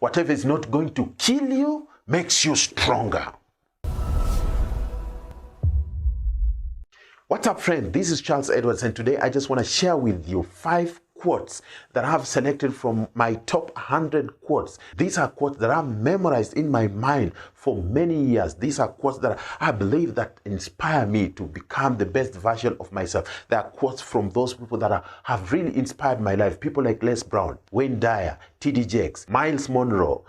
Whatever is not going to kill you makes you stronger. What's up, friend? This is Charles Edwards, and today I just want to share with you 5 quotes that I have selected from my top 100 quotes. These are quotes that I've memorized in my mind for many years. These are quotes that I believe that inspire me to become the best version of myself. They are quotes from those people that have really inspired my life. People like Les Brown, Wayne Dyer, T.D. Jakes, Miles Monroe,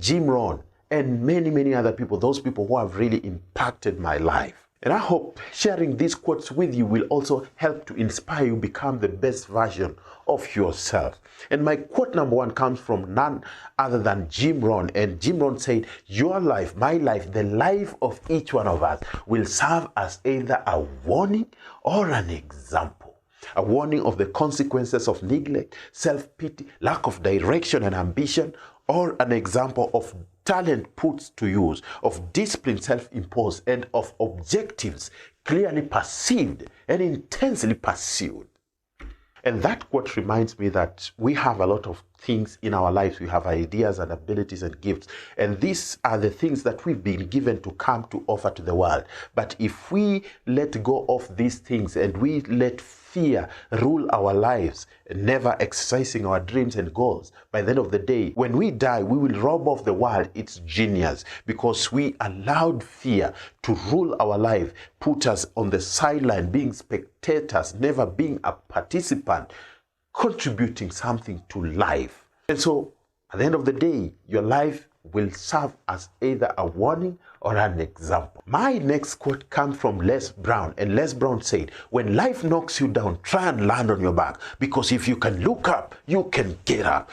Jim Rohn, and many other people. Those people who have really impacted my life. And I hope sharing these quotes with you will also help to inspire you become the best version of yourself. And my quote number 1 comes from none other than Jim Rohn. And Jim Rohn said, "Your life, my life, the life of each one of us will serve as either a warning or an example. A warning of the consequences of neglect, self-pity, lack of direction and ambition, or an example of talent put to use, of discipline self-imposed, and of objectives clearly perceived and intensely pursued." And that quote reminds me that we have a lot of things in our lives. We have ideas and abilities and gifts. And these are the things that we've been given to come to offer to the world. But if we let go of these things and we let fear rule our lives, never exercising our dreams and goals, by the end of the day, when we die, we will rob off the world its genius because we allowed fear to rule our life, put us on the sideline, being spectators, never being a participant, contributing something to life. And so, at the end of the day, your life will serve as either a warning or an example. My next quote comes from Les Brown, and Les Brown said, "When life knocks you down, try and land on your back, because if you can look up, you can get up."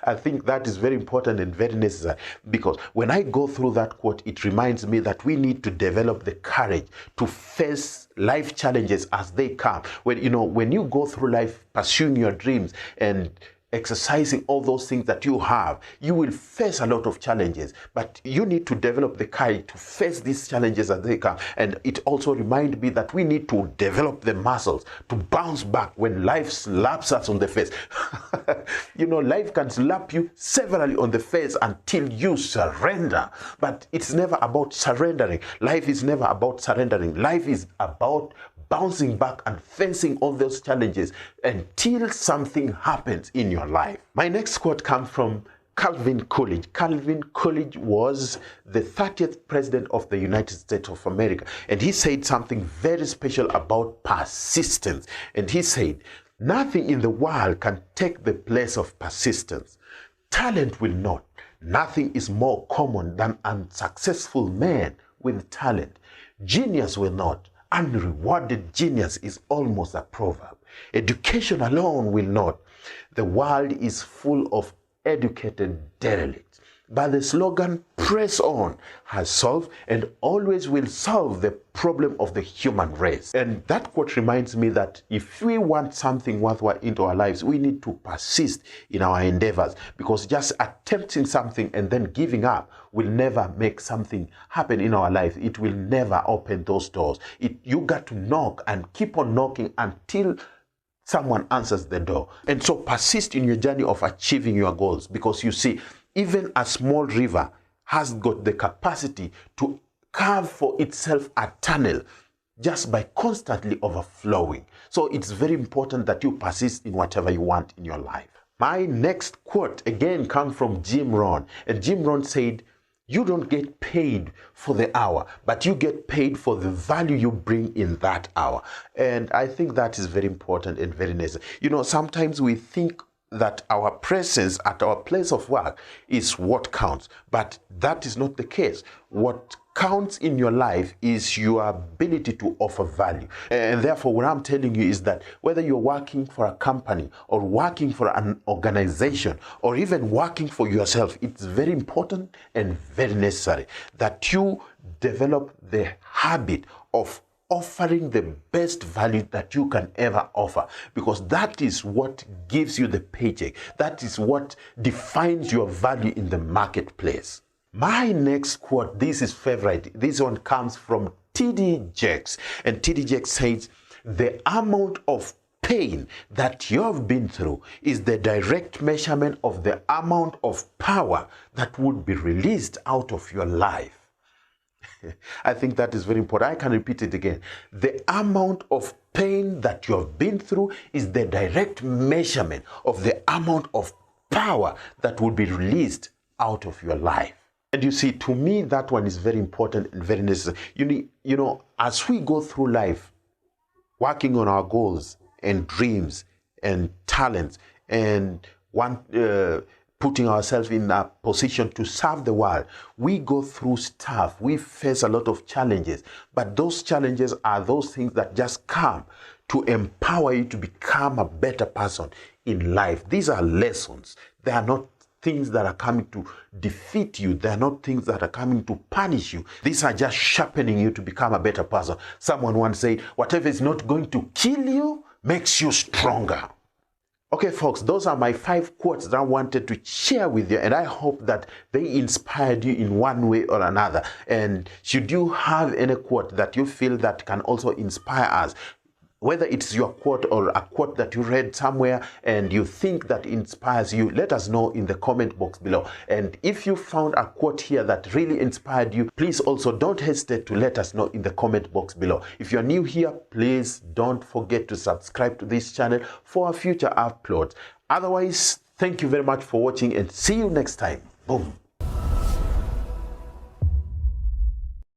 I think that is very important and very necessary, because when I go through that quote, it reminds me that we need to develop the courage to face life challenges as they come. When you go through life pursuing your dreams and exercising all those things that you have, you will face a lot of challenges, but you need to develop the courage to face these challenges as they come. And it also reminds me that we need to develop the muscles to bounce back when life slaps us on the face. Life can slap you severally on the face until you surrender, but it's never about surrendering. Life is never about surrendering. Life is about bouncing back and facing all those challenges until something happens in your life. My next quote comes from Calvin Coolidge. Calvin Coolidge was the 30th president of the United States of America, and he said something very special about persistence. And he said, "Nothing in the world can take the place of persistence. Talent will not. Nothing is more common than unsuccessful men with talent. Genius will not. Unrewarded genius is almost a proverb. Education alone will not. The world is full of educated derelicts. But the slogan, 'Press On,' has solved and always will solve the problem of the human race." And that quote reminds me that if we want something worthwhile into our lives, we need to persist in our endeavors, because just attempting something and then giving up will never make something happen in our life. It will never open those doors. You got to knock and keep on knocking until someone answers the door. And so persist in your journey of achieving your goals, because you see, even a small river has got the capacity to carve for itself a tunnel just by constantly overflowing. So it's very important that you persist in whatever you want in your life. My next quote again comes from Jim Rohn, and Jim Rohn said, "You don't get paid for the hour, but you get paid for the value you bring in that hour." And I think that is very important and very necessary. Sometimes we think that our presence at our place of work is what counts, but that is not the case. What counts in your life is your ability to offer value. And therefore, what I'm telling you is that whether you're working for a company or working for an organization or even working for yourself, it's very important and very necessary that you develop the habit of offering the best value that you can ever offer, because that is what gives you the paycheck. That is what defines your value in the marketplace. My next quote, this is favorite. This one comes from T.D. Jakes, and T.D. Jakes says, "The amount of pain that you've been through is the direct measurement of the amount of power that would be released out of your life. I think that is very important. I can repeat it again. The amount of pain that you have been through is the direct measurement of the amount of power that will be released out of your life. And you see, to me, that one is very important and very necessary. As we go through life, working on our goals and dreams and talents and putting ourselves in a position to serve the world, we go through stuff. We face a lot of challenges, but those challenges are those things that just come to empower you to become a better person in life. These are lessons. They are not things that are coming to defeat you. They are not things that are coming to punish you. These are just sharpening you to become a better person. Someone once said, whatever is not going to kill you makes you stronger. Okay, folks, those are my 5 quotes that I wanted to share with you, and I hope that they inspired you in one way or another. And should you have any quote that you feel that can also inspire us, whether it's your quote or a quote that you read somewhere and you think that inspires you, let us know in the comment box below. And if you found a quote here that really inspired you, please also don't hesitate to let us know in the comment box below. If you're new here, please don't forget to subscribe to this channel for our future uploads. Otherwise, thank you very much for watching and see you next time. Boom.